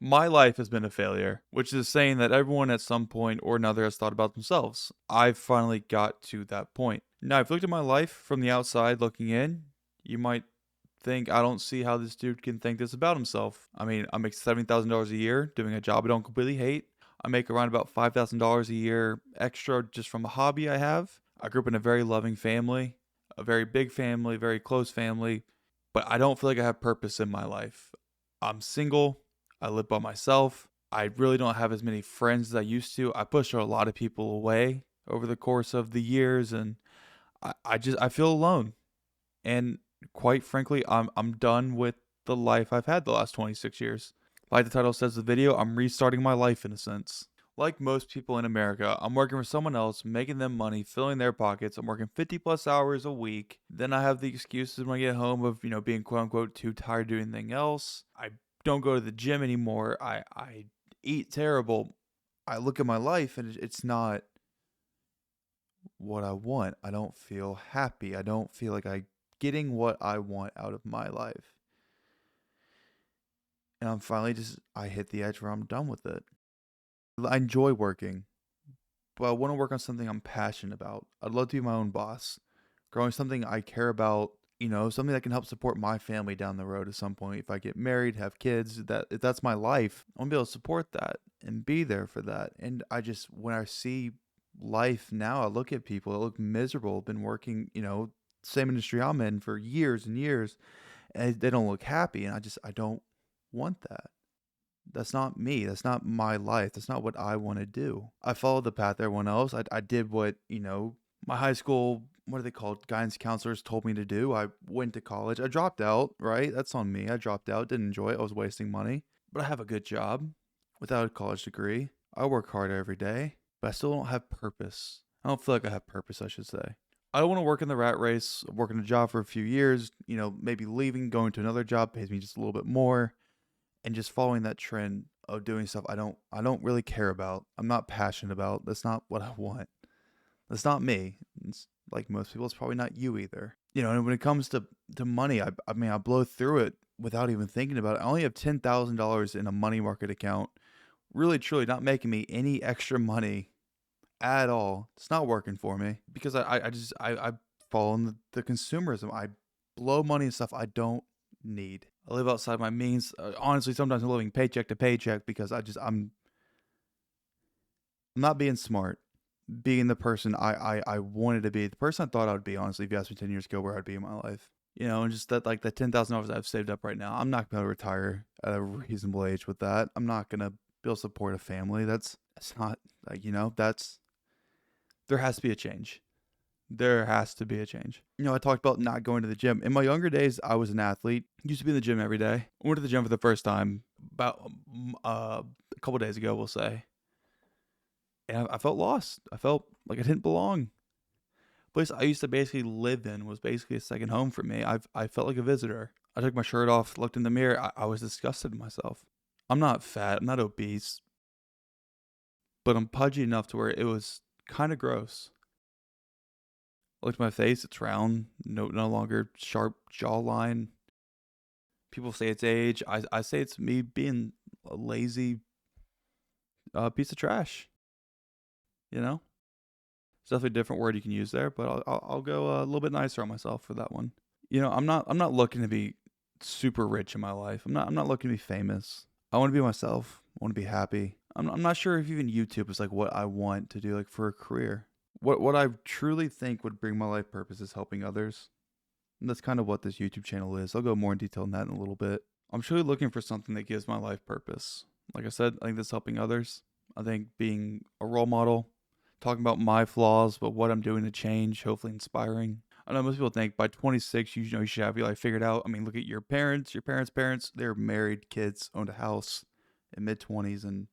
My life has been a failure, which is saying that everyone at some point or another has thought about themselves. I've finally got to that point. Now, if you looked at my life from the outside looking in, you might think, I don't see how this dude can think this about himself. I mean, I make $70,000 a year doing a job I don't completely hate. I make around about $5,000 a year extra just from a hobby I have. I grew up in a very loving family, a very big family, very close family, but I don't feel like I have purpose in my life. I'm single. I live by myself. I really don't have as many friends as I used to. I pushed a lot of people away over the course of the years, and I feel alone. And quite frankly, I'm done with the life I've had the last 26 years. Like the title says of the video, I'm restarting my life in a sense. Like most people in America, I'm working for someone else, making them money, filling their pockets. I'm working 50 plus hours a week. Then I have the excuses when I get home of, being quote unquote too tired to do anything else. I don't go to the gym anymore. I eat terrible. I look at my life and it's not what I want. I don't feel happy. I don't feel like I getting what I want out of my life. And I'm finally just I hit the edge where I'm done with it. I enjoy working, but I want to work on something I'm passionate about. I'd love to be my own boss. Growing something I care about, something that can help support my family down the road at some point. If I get married, have kids, that if that's my life, I want to be able to support that and be there for that. And I just when I see life now, I look at people that look miserable, been working, same industry I'm in for years and years, and they don't look happy. And I don't want that. That's not me. That's not my life. That's not what I want to do. I followed the path everyone else. I did what, my high school, what are they called? Guidance counselors told me to do. I went to college. I dropped out, right? That's on me. I dropped out, didn't enjoy it. I was wasting money. But I have a good job without a college degree. I work hard every day, but I still don't have purpose. I don't feel like I have purpose, I should say. I don't want to work in the rat race, working a job for a few years, maybe leaving, going to another job, pays me just a little bit more and just following that trend of doing stuff I don't really care about. I'm not passionate about. That's not what I want. That's not me. It's like most people, it's probably not you either. And when it comes to money, I mean I blow through it without even thinking about it. I only have $10,000 in a money market account. Really truly not making me any extra money at all. It's not working for me because I fall in the consumerism. I blow money and stuff I don't need. I live outside my means. Honestly, sometimes I'm living paycheck to paycheck because I'm not being smart. Being the person I wanted to be, the person I thought I would be. Honestly, if you asked me 10 years ago where I'd be in my life, and just that like the $10,000 I've saved up right now, I'm not gonna retire at a reasonable age with that. I'm not gonna be able to support a family. That's not like that's there has to be a change. There has to be a change. I talked about not going to the gym. In my younger days, I was an athlete. Used to be in the gym every day. I went to the gym for the first time about a couple days ago, we'll say. And I felt lost. I felt like I didn't belong. The place I used to basically live in was basically a second home for me. I felt like a visitor. I took my shirt off, looked in the mirror. I was disgusted with myself. I'm not fat. I'm not obese, but I'm pudgy enough to where it was kind of gross. I looked at my face. It's round. No longer sharp jawline. People say it's age. I say it's me being a lazy piece of trash. You know, it's definitely a different word you can use there, but I'll go a little bit nicer on myself for that one. I'm not looking to be super rich in my life. I'm not looking to be famous. I want to be myself. I want to be happy. I'm not sure if even YouTube is like what I want to do like for a career. What I truly think would bring my life purpose is helping others. And that's kind of what this YouTube channel is. I'll go more in detail on that in a little bit. I'm truly looking for something that gives my life purpose. Like I said, I think that's helping others. I think being a role model, talking about my flaws, but what I'm doing to change, hopefully inspiring. I know most people think by 26, you should have your life figured out. I mean, look at your parents, your parents' parents. They're married, kids, owned a house in mid 20s, and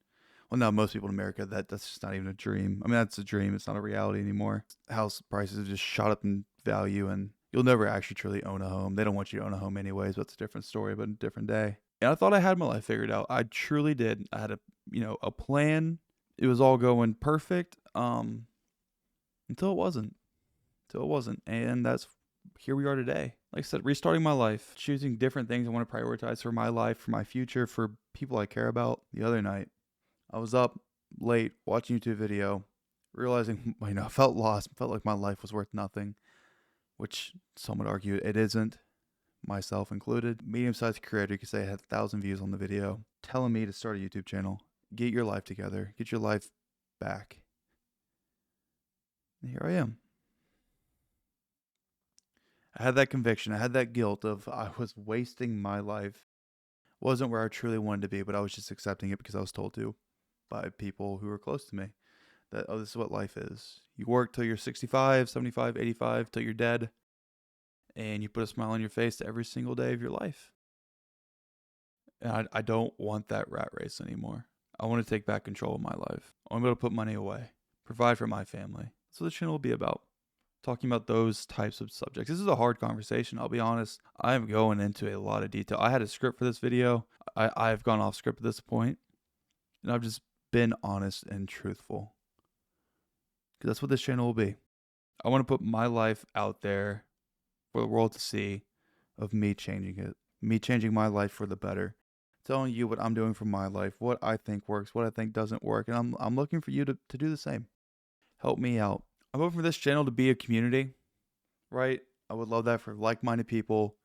well, now most people in America that's just not even a dream. I mean, that's a dream. It's not a reality anymore. House prices have just shot up in value, and you'll never actually truly own a home. They don't want you to own a home anyways. But it's a different story, but a different day. And I thought I had my life figured out. I truly did. I had a plan. It was all going perfect. Until it wasn't. Until it wasn't. And that's here we are today. Like I said, restarting my life, choosing different things I want to prioritize for my life, for my future, for people I care about. The other night, I was up late watching a YouTube video, realizing, I felt lost, felt like my life was worth nothing, which some would argue it isn't, myself included. Medium-sized creator, you could say, I had 1,000 views on the video, telling me to start a YouTube channel. Get your life together. Get your life back. And here I am. I had that conviction. I had that guilt of I was wasting my life. Wasn't where I truly wanted to be, but I was just accepting it because I was told to by people who were close to me. That, oh, this is what life is. You work till you're 65, 75, 85, till you're dead. And you put a smile on your face every single day of your life. And I don't want that rat race anymore. I want to take back control of my life. I want to be able to put money away, provide for my family. That's what the channel will be about. Talking about those types of subjects. This is a hard conversation, I'll be honest. I'm going into a lot of detail. I had a script for this video. I've gone off script at this point, and I've just been honest and truthful. Because that's what this channel will be. I want to put my life out there for the world to see of me changing it. Me changing my life for the better. Telling you what I'm doing for my life, what I think works, what I think doesn't work. And I'm looking for you to do the same. Help me out. I'm hoping for this channel to be a community, right? I would love that for like-minded people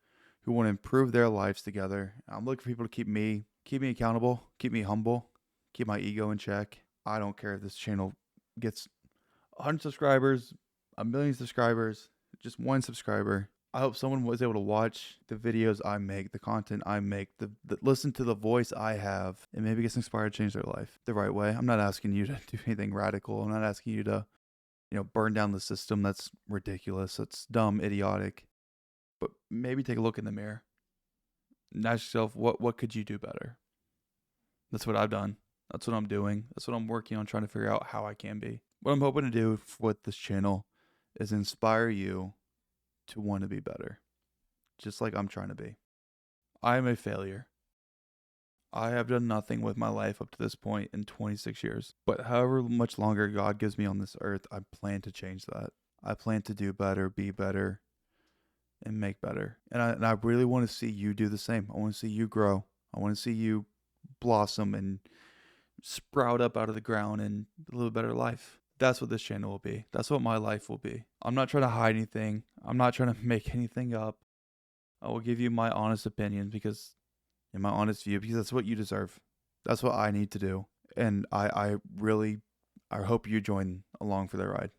who want to improve their lives together. I'm looking for people to keep me accountable, keep me humble, keep my ego in check. I don't care if this channel gets 100 subscribers, 1,000,000 subscribers, just 1 subscriber. I hope someone was able to watch the videos I make, the content I make, listen to the voice I have, and maybe get inspired to change their life the right way. I'm not asking you to do anything radical. I'm not asking you to, burn down the system. That's ridiculous. That's dumb, idiotic. But maybe take a look in the mirror and ask yourself, what could you do better? That's what I've done. That's what I'm doing. That's what I'm working on, trying to figure out how I can be. What I'm hoping to do with this channel is inspire you to want to be better, just like I'm trying to be. I am a failure. I have done nothing with my life up to this point in 26 years. But however much longer God gives me on this earth, I plan to change that. I plan to do better, be better, and make better. And I really want to see you do the same. I want to see you grow. I want to see you blossom and sprout up out of the ground and live a better life. That's what this channel will be. That's what my life will be. I'm not trying to hide anything. I'm not trying to make anything up. I will give you my honest opinion because in my honest view, because that's what you deserve. That's what I need to do. And I hope you join along for the ride.